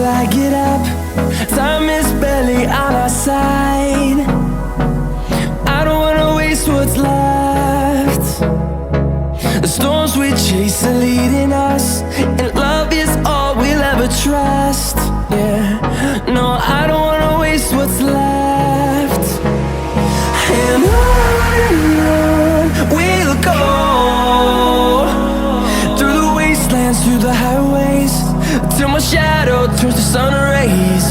I get up. Time is barely on our side. I don't wanna waste what's left. The storms we chase are leading us, and love is all we'll ever trust. Yeah, no, I don't wanna waste what's left. And on we'll go, through the wastelands, through the highways, till my shadow turns to sun rays.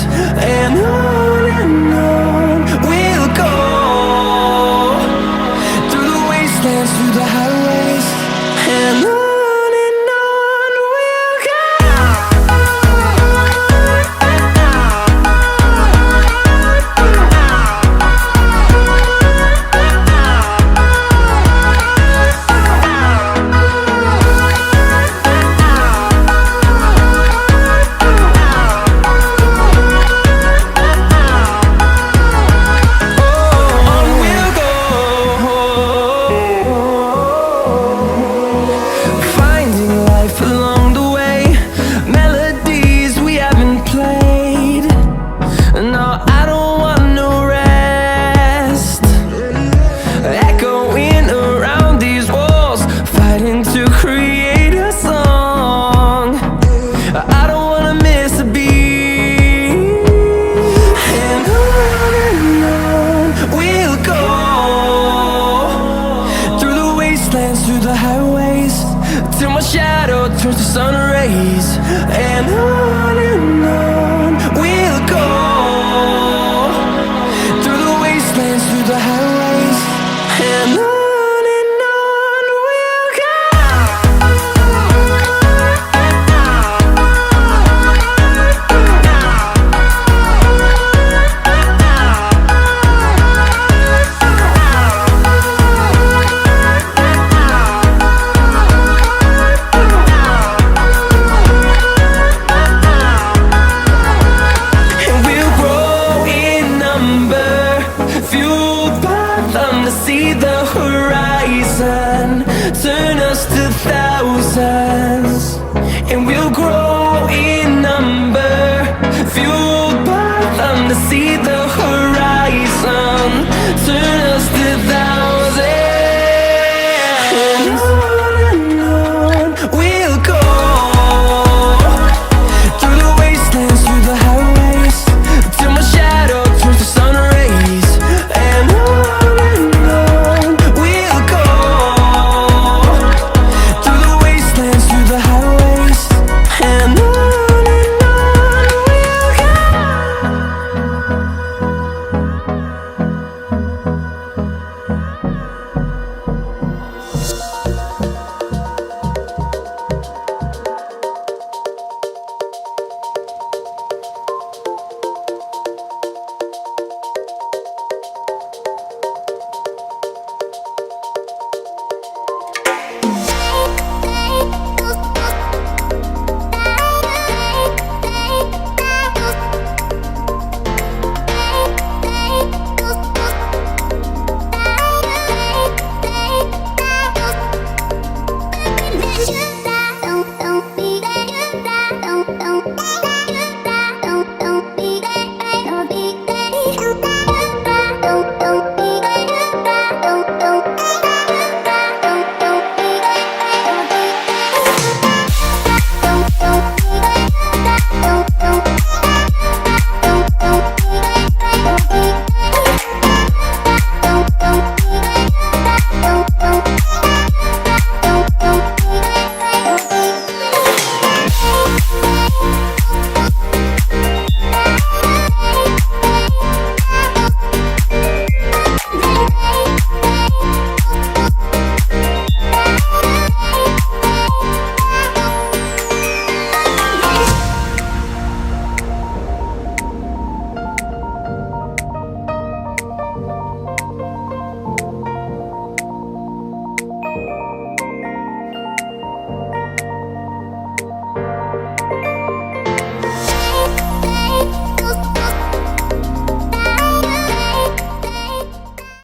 And on we'll go, through the wastelands, through the highways, and on we'll go. Through the highways, till my shadow turns to sun rays. And on we'll go, through the wastelands, through the highways, and on we'll go. See the horizon turn us to thousands, and we'll grow in number, fueled by them to see